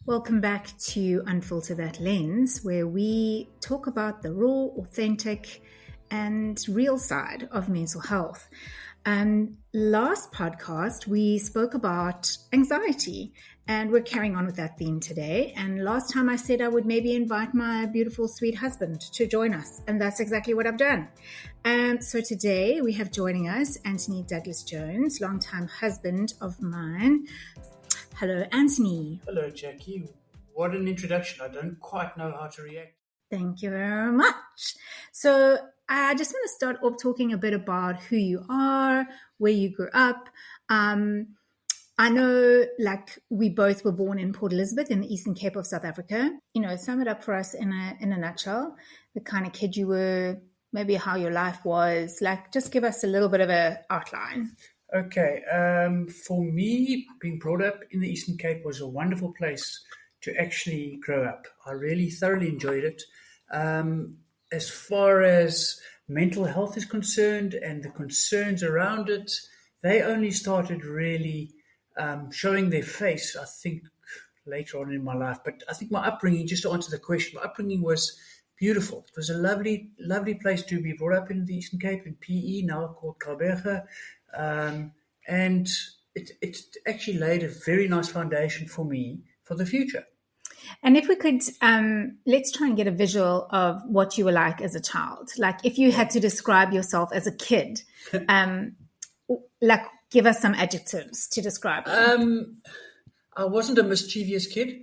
Welcome back to Unfilter That Lens, where we talk about the raw, authentic, and real side of mental health. Last podcast, we spoke about anxiety, and we're carrying on with that theme today. And last time I said I would maybe invite my beautiful, sweet husband to join us, and that's exactly what I've done. So today we have joining us Anthony Douglas Jones, longtime husband of mine. Hello, Anthony. Hello, Jackie. What an introduction. I don't quite know how to react. Thank you very much. So I just want to start off talking a bit about who you are, where you grew up. I know, we both were born in Port Elizabeth in the Eastern Cape of South Africa. Sum it up for us in a nutshell, the kind of kid you were, maybe how your life was. Just give us a little bit of an outline. Okay. For me, being brought up in the Eastern Cape was a wonderful place to actually grow up. I really thoroughly enjoyed it. As far as mental health is concerned and the concerns around it, they only started really showing their face, I think, later on in my life. But I think my upbringing, just to answer the question, my upbringing was beautiful. It was a lovely, lovely place to be brought up in the Eastern Cape, in PE, now called Kalberge. And it actually laid a very nice foundation for me for the future. And if we could, let's try and get a visual of what you were like as a child. If you had to describe yourself as a kid, give us some adjectives to describe you. I wasn't a mischievous kid.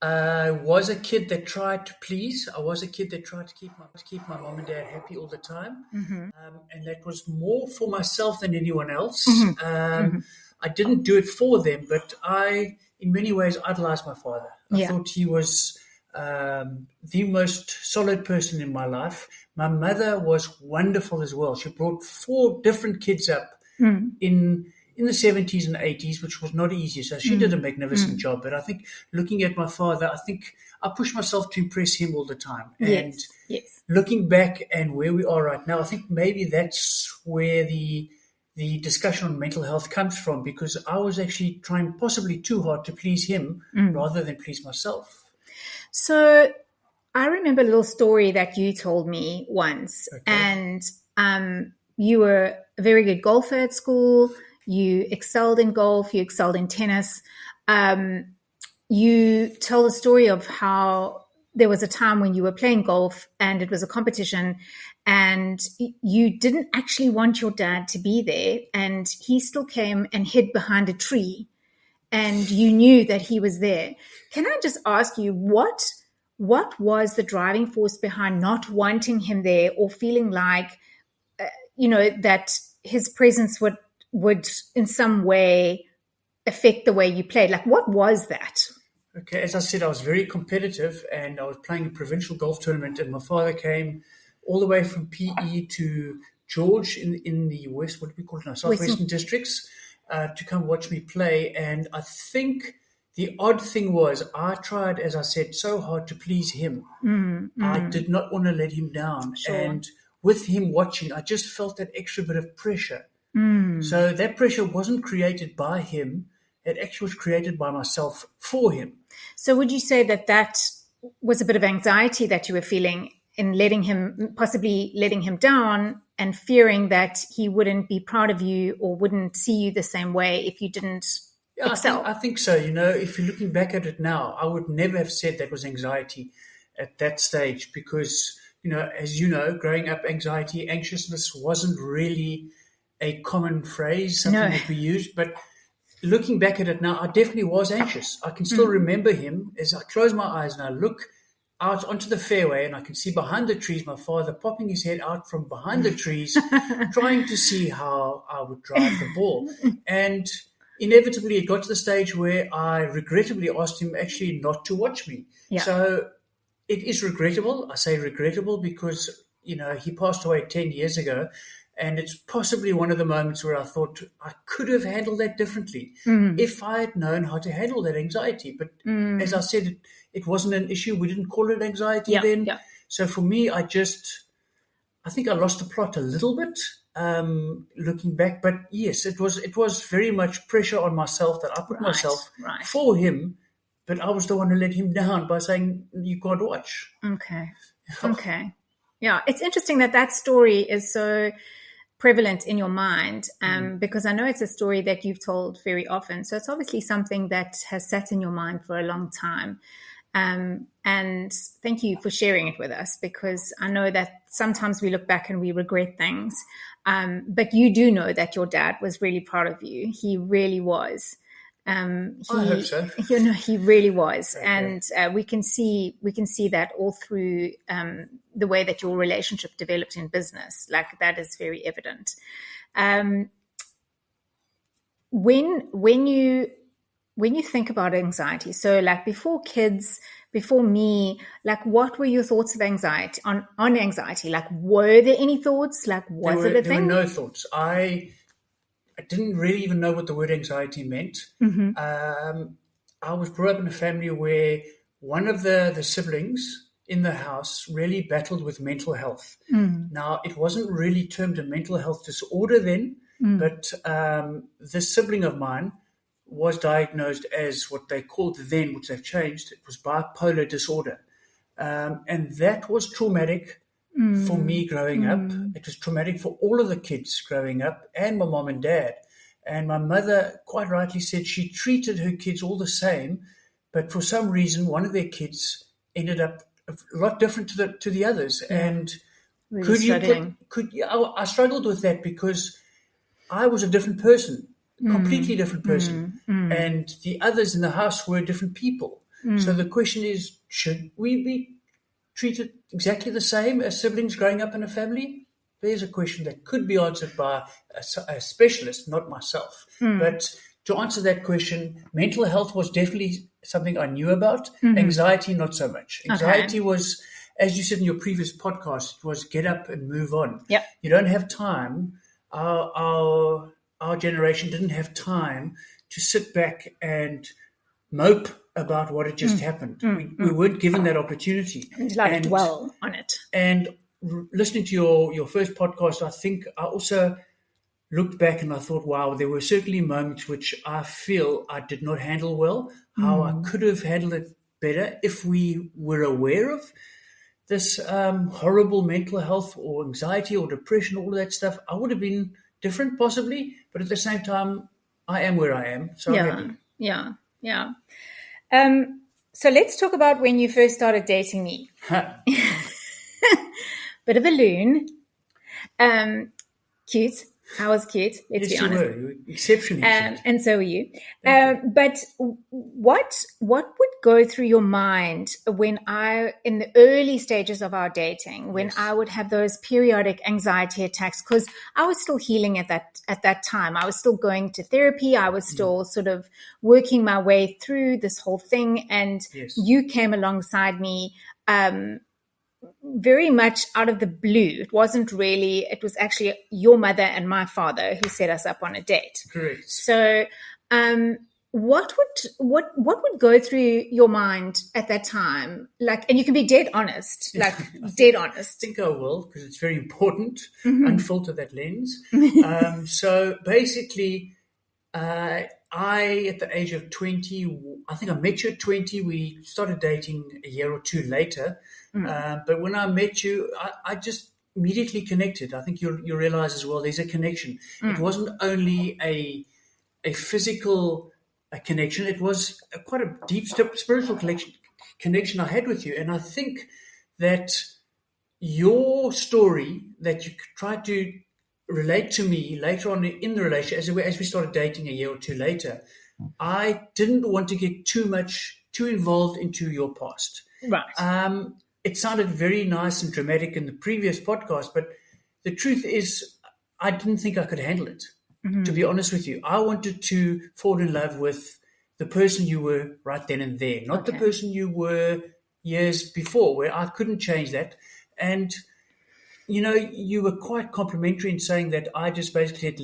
I was a kid that tried to please. I was a kid that tried to keep my mom and dad happy all the time. Mm-hmm. And that was more for myself than anyone else. Mm-hmm. I didn't do it for them, but I, in many ways, idolized my father. I thought he was the most solid person in my life. My mother was wonderful as well. She brought 4 different kids up in the 70s and 80s, which was not easy. So she did a magnificent job. But I think looking at my father, I think I pushed myself to impress him all the time. And looking back and where we are right now, I think maybe that's where the discussion on mental health comes from, because I was actually trying possibly too hard to please him rather than please myself. So I remember a little story that you told me once. Okay. And you were a very good golfer at school. You excelled in golf. You excelled in tennis. You tell the story of how there was a time when you were playing golf and it was a competition and you didn't actually want your dad to be there, and he still came and hid behind a tree and you knew that he was there. Can I just ask you, what was the driving force behind not wanting him there, or feeling like, that his presence would in some way affect the way you played? What was that? Okay, as I said, I was very competitive and I was playing a provincial golf tournament, and my father came all the way from PE to George in the West, what do we call it now, Southwestern districts, to come watch me play. And I think the odd thing was I tried, as I said, so hard to please him. I did not want to let him down. Sure. And with him watching, I just felt that extra bit of pressure. So that pressure wasn't created by him. It actually was created by myself for him. So would you say that was a bit of anxiety that you were feeling in possibly letting him down, and fearing that he wouldn't be proud of you or wouldn't see you the same way if you didn't excel? I think so. If you're looking back at it now, I would never have said that was anxiety at that stage, because, as you know, growing up, anxiousness wasn't really a common phrase, something that we used. But looking back at it now, I definitely was anxious. I can still remember him as I close my eyes and I look out onto the fairway and I can see behind the trees my father popping his head out from behind the trees, trying to see how I would drive the ball. And inevitably it got to the stage where I regrettably asked him actually not to watch me. Yeah. So it is regrettable. I say regrettable because, he passed away 10 years ago. And it's possibly one of the moments where I thought I could have handled that differently if I had known how to handle that anxiety. But as I said, it wasn't an issue. We didn't call it anxiety then. Yeah. So for me, I think I lost the plot a little bit looking back. But yes, it was very much pressure on myself that I put myself for him but I was the one who let him down by saying, you can't watch. Okay. Okay. Yeah. It's interesting that story is so prevalent in your mind, because I know it's a story that you've told very often. So it's obviously something that has sat in your mind for a long time. And thank you for sharing it with us, because I know that sometimes we look back and we regret things. But you do know that your dad was really proud of you. He really was. I hope so. He really was. Okay. And we can see that all through the way that your relationship developed in business. Like, that is very evident. When you think about anxiety, so like before kids, before me, like, what were your thoughts of anxiety on anxiety? Like, were there any thoughts? Like, was it a thing? There were no thoughts. I didn't really even know what the word anxiety meant. I was brought up in a family where one of the siblings in the house really battled with mental health. Now, it wasn't really termed a mental health disorder then, but this sibling of mine was diagnosed as what they called then, which they've changed, it was bipolar disorder. And that was traumatic for me growing up. It was traumatic for all of the kids growing up, and my mom and dad. And my mother quite rightly said she treated her kids all the same, but for some reason, one of their kids ended up a lot different to the others. Yeah. And Really I struggled with that because I was a different person, completely different person. And the others in the house were different people. So the question is, should we be treated exactly the same as siblings growing up in a family? There's a question that could be answered by a specialist, not myself. But to answer that question, mental health was definitely something I knew about. Anxiety, not so much. Anxiety was, as you said in your previous podcast, it was get up and move on. Yep. You don't have time. Our generation didn't have time to sit back and mope about what had just happened. We weren't given that opportunity. Like, dwell on it. And listening to your first podcast, I think I also looked back and I thought, wow, there were certainly moments which I feel I did not handle well, how I could have handled it better if we were aware of this horrible mental health or anxiety or depression, all of that stuff. I would have been different possibly, but at the same time, I am where I am. So I'm happy. Yeah. So let's talk about when you first started dating me. Bit of a loon. Cute. I was cute. Let's be honest. You were exceptionally cute. And so were you. But what would go through your mind when in the early stages of our dating, when I would have those periodic anxiety attacks? Because I was still healing at that time. I was still going to therapy. I was still sort of working my way through this whole thing. And you came alongside me, very much out of the blue. It was actually your mother and my father who set us up on a date. Correct. So, what would go through your mind at that time? Like, and you can be dead honest, dead honest. I think I will, because it's very important. Unfilter that lens. So basically, I, at the age of 20, I think I met you at 20. We started dating a year or two later. But when I met you, I just immediately connected. I think you'll realize as well, there's a connection. It wasn't only a physical connection. It was quite a deep spiritual connection I had with you. And I think that your story that you tried to relate to me later on in the relationship, as we started dating a year or two later, I didn't want to get too involved into your past. Right. It sounded very nice and dramatic in the previous podcast, but the truth is I didn't think I could handle it, to be honest with you. I wanted to fall in love with the person you were right then and there, not the person you were years before, where I couldn't change that. And, you were quite complimentary in saying that I just basically said,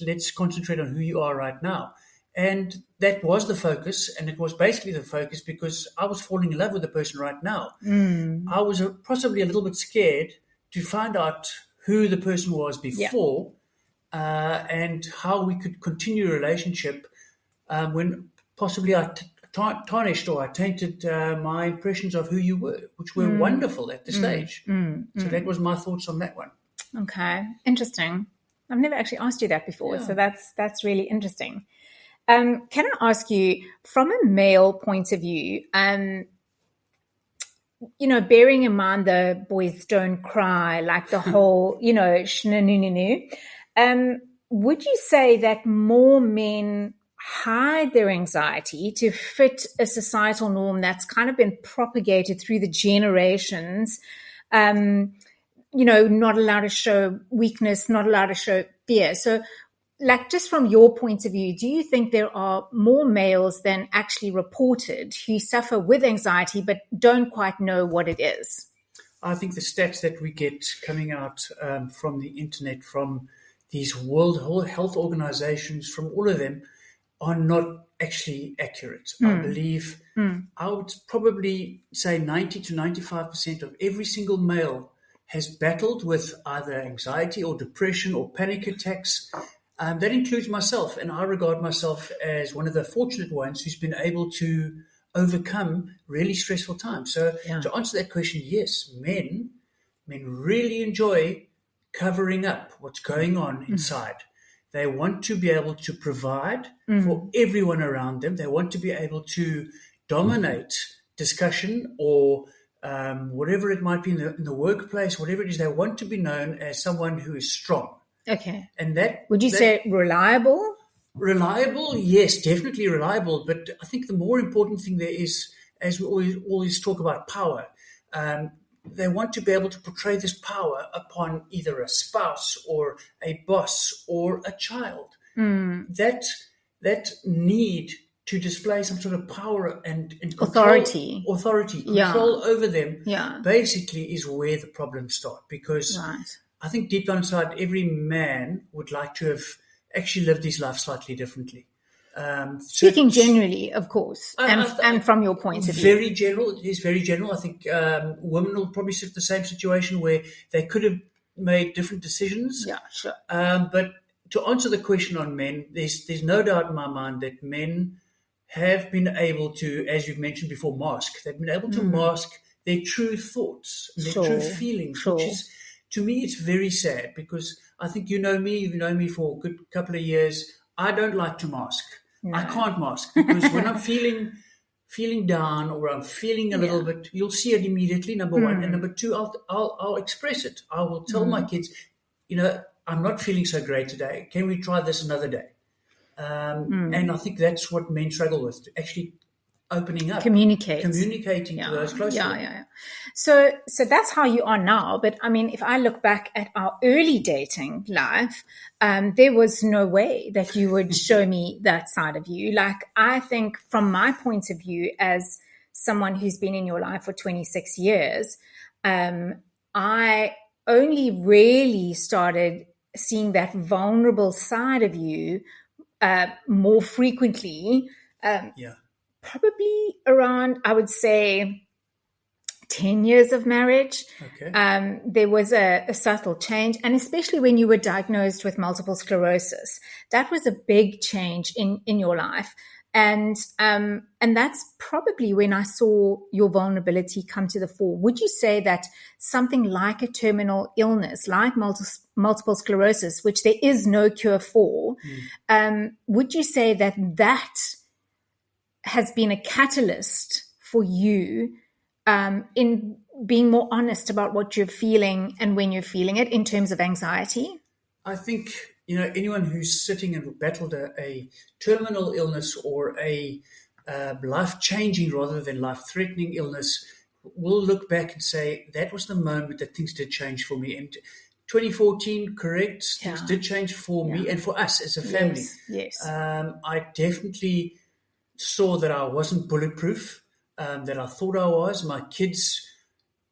let's concentrate on who you are right now. And that was the focus, and it was basically the focus because I was falling in love with the person right now. I was possibly a little bit scared to find out who the person was before and how we could continue a relationship when possibly I tarnished, or I tainted my impressions of who you were, which were wonderful at the stage. So that was my thoughts on that one. Okay, interesting. I've never actually asked you that before, Yeah. so that's really interesting. Can I ask you, from a male point of view, bearing in mind the boys don't cry, like the whole, shnanununu, would you say that more men hide their anxiety to fit a societal norm that's kind of been propagated through the generations? Not allowed to show weakness, not allowed to show fear. So, like, just from your point of view, do you think there are more males than actually reported who suffer with anxiety but don't quite know what it is? I think the stats that we get coming out from the internet, from these World Health Organizations, from all of them, are not actually accurate. I believe I would probably say 90 to 95% of every single male has battled with either anxiety or depression or panic attacks. That includes myself, and I regard myself as one of the fortunate ones who's been able to overcome really stressful times. So to answer that question, yes, men really enjoy covering up what's going on inside. They want to be able to provide for everyone around them. They want to be able to dominate discussion or whatever it might be in the workplace, whatever it is. They want to be known as someone who is strong. Okay. And that would you say reliable? Reliable, yes, definitely reliable. But I think the more important thing there is, as we always talk about power, they want to be able to portray this power upon either a spouse or a boss or a child. That need to display some sort of power and authority, control over them, Yeah. basically is where the problems start. Because I think deep down inside, every man would like to have actually lived his life slightly differently. Speaking generally, of course, and from your point of view. Very general. It is very general. I think women will probably sit in the same situation where they could have made different decisions. Yeah, sure. But to answer the question on men, there's no doubt in my mind that men have been able to, as you've mentioned before, mask. They've been able to mask their true thoughts, their true feelings, which is, to me, it's very sad, because I think you've known me for a good couple of years. I don't like to mask. No. I can't mask, because when I'm feeling down or I'm feeling a little bit, you'll see it immediately, number one. And number two, I'll express it. I will tell my kids, I'm not feeling so great today. Can we try this another day? And I think that's what men struggle with, actually opening up, communicating to those close to them. Yeah. So that's how you are now. But I mean, if I look back at our early dating life, there was no way that you would show me that side of you. Like, I think from my point of view, as someone who's been in your life for 26 years, I only really started seeing that vulnerable side of you more frequently. Probably around, I would say, 10 years of marriage. Okay. There was a subtle change, and especially when you were diagnosed with multiple sclerosis, that was a big change in your life. And that's probably when I saw your vulnerability come to the fore. Would you say that something like a terminal illness, like multiple sclerosis, which there is no cure for, would you say that has been a catalyst for you in being more honest about what you're feeling and when you're feeling it in terms of anxiety? I think, anyone who's sitting and battled a terminal illness or a life-changing rather than life-threatening illness will look back and say, that was the moment that things did change for me. And 2014, correct, things did change for me and for us as a family. Yes. I definitely saw that I wasn't bulletproof, that I thought I was. My kids,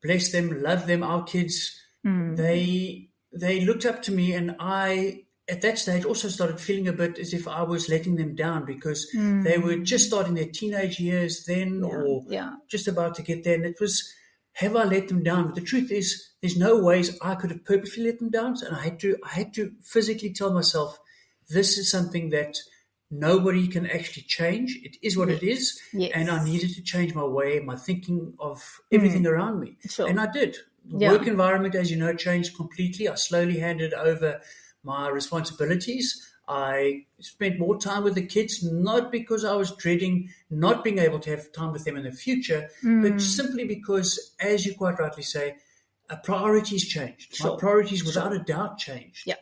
bless them, love them, our kids, they looked up to me, and I, at that stage, also started feeling a bit as if I was letting them down, because they were just starting their teenage years then, or just about to get there. And it was, have I let them down? But the truth is, there's no ways I could have purposely let them down. And I had to physically tell myself, this is something that nobody can actually change. It is what it is. Yes. And I needed to change my way, my thinking of everything around me. Sure. And I did. The Yeah. work environment, as you know, changed completely. I slowly handed over my responsibilities. I spent more time with the kids, not because I was dreading not being able to have time with them in the future, but simply because, as you quite rightly say, priorities changed. Sure. My priorities, without a doubt, changed. Yeah.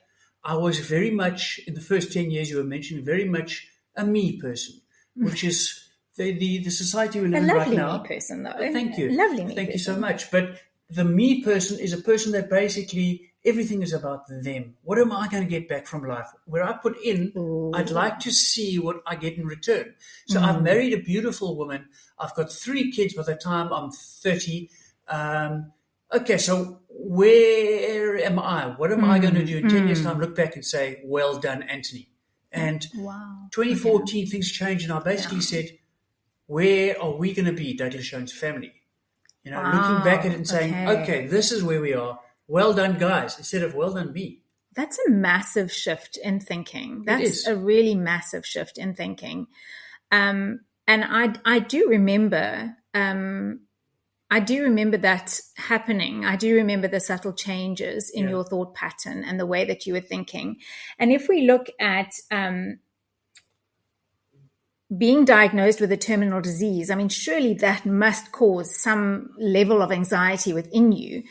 I was very much, in the first 10 years you were mentioning, very much a me person, which is the society we live in right lovely now. me person, though. Thank you. Lovely me Thank you so person. much. But the me person is a person that basically everything is about them. What am I going to get back from life? Where I put in, I'd like to see what I get in return. So I've married a beautiful woman. I've got 3 kids by the time I'm 30. Okay, so where am I? What am I going to do in 10 years' time? Look back and say, well done, Anthony. And Wow. 2014, things changed, and I basically said, where are we going to be, Dudley Shone's family? You know, looking back at it and saying, okay, this is where we are. Well done, guys, instead of well done, me. That's a massive shift in thinking. That's a really massive shift in thinking. And I do remember that happening. I do remember the subtle changes in your thought pattern and the way that you were thinking. And if we look at being diagnosed with a terminal disease, I mean, surely that must cause some level of anxiety within you.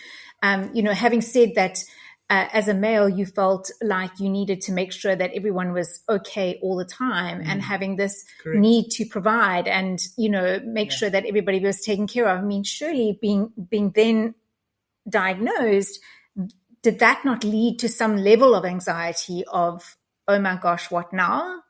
Having said that, as a male, you felt like you needed to make sure that everyone was okay all the time, and having this need to provide and, make sure that everybody was taken care of. I mean, surely being then diagnosed, did that not lead to some level of anxiety of, oh my gosh, what now?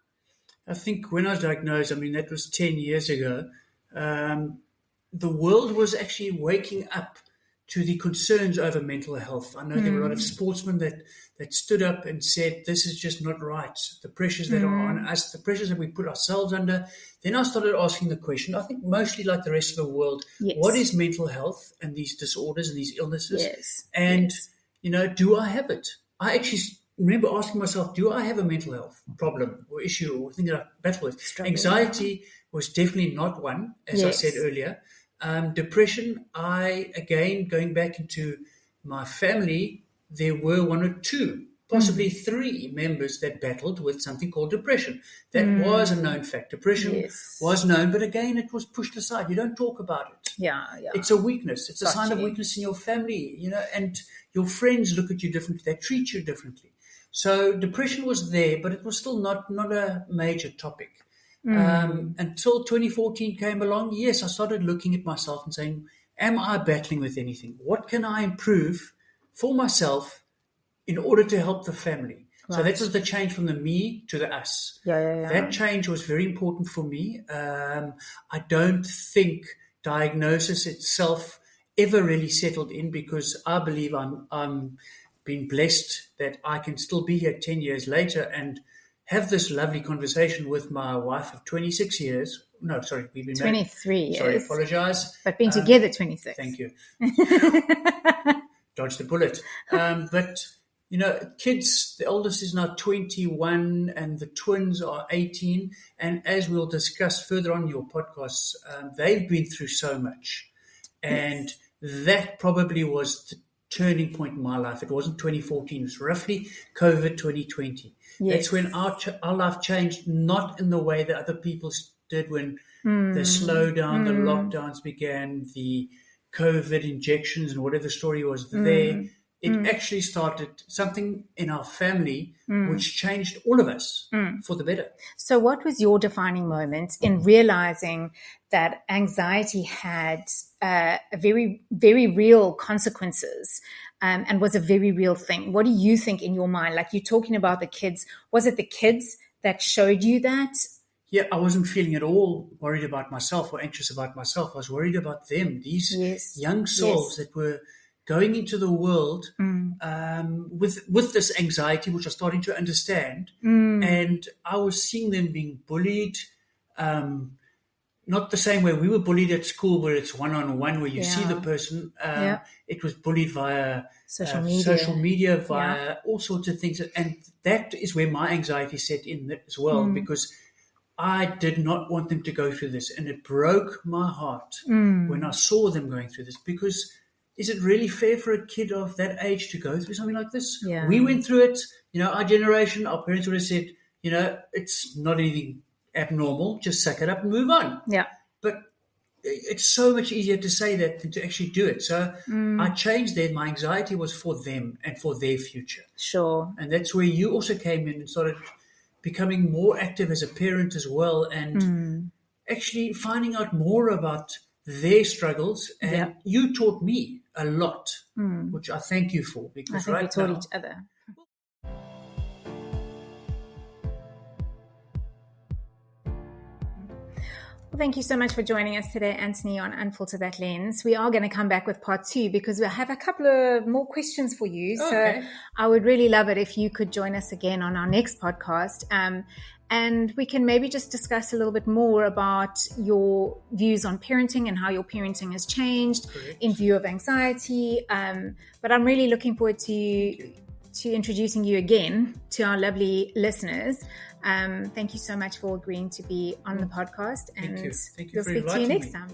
I think when I was diagnosed, I mean, that was 10 years ago, the world was actually waking up to the concerns over mental health. I know there were a lot of sportsmen that stood up and said, this is just not right. The pressures that are on us, the pressures that we put ourselves under. Then I started asking the question, I think mostly like the rest of the world, what is mental health and these disorders and these illnesses? Yes. And, do I have it? I actually remember asking myself, do I have a mental health problem or issue or thing that I battle with? Anxiety was definitely not one, as I said earlier. Depression, going back into my family, there were 1 or 2, possibly 3 members that battled with something called depression. That was a known fact. Depression was known, but again, it was pushed aside. You don't talk about it. Yeah. It's a weakness. It's a sign of weakness in your family, and your friends look at you differently. They treat you differently. So depression was there, but it was still not a major topic. Until 2014 came along, yes, I started looking at myself and saying, am I battling with anything? What can I improve for myself in order to help the family? Right. So that was the change from the me to the us. Yeah. That change was very important for me. I don't think diagnosis itself ever really settled in, because I believe I'm being blessed that I can still be here 10 years later and have this lovely conversation with my wife of 26 years. No, sorry, we've been 23 years. Sorry, apologize. But been together 26. Thank you. Dodged the bullet. But, kids, the oldest is now 21 and the twins are 18. And as we'll discuss further on in your podcasts, they've been through so much. And that probably was the turning point in my life. It wasn't 2014. It was roughly COVID 2020. That's when our life changed, not in the way that other people did when the slowdown, the lockdowns began, the COVID injections and whatever the story was there. It actually started something in our family which changed all of us for the better. So what was your defining moment in realizing that anxiety had very, very real consequences and was a very real thing? What do you think in your mind? Like, you're talking about the kids. Was it the kids that showed you that? Yeah, I wasn't feeling at all worried about myself or anxious about myself. I was worried about them, these young souls that were going into the world with this anxiety, which I was starting to understand. And I was seeing them being bullied, not the same way we were bullied at school, where it's one-on-one, where you see the person. It was bullied via social media, via all sorts of things. And that is where my anxiety set in as well, because I did not want them to go through this, and it broke my heart when I saw them going through this, because is it really fair for a kid of that age to go through something like this? Yeah. We went through it, our generation, our parents would have said, it's not anything abnormal, just suck it up and move on. Yeah. But it's so much easier to say that than to actually do it. So I changed that. My anxiety was for them and for their future. Sure. And that's where you also came in and started becoming more active as a parent as well, and actually finding out more about their struggles. And you taught me a lot, which I thank you for, because I think we taught each other. Well, thank you so much for joining us today, Anthony, on Unfilter That Lens. We are going to come back with part 2 because we have a couple of more questions for you. Okay. So I would really love it if you could join us again on our next podcast. And we can maybe just discuss a little bit more about your views on parenting and how your parenting has changed in view of anxiety. But I'm really looking forward to introducing you again to our lovely listeners. Thank you so much for agreeing to be on the podcast, and Thank you. we'll for speak to you inviting next me. time.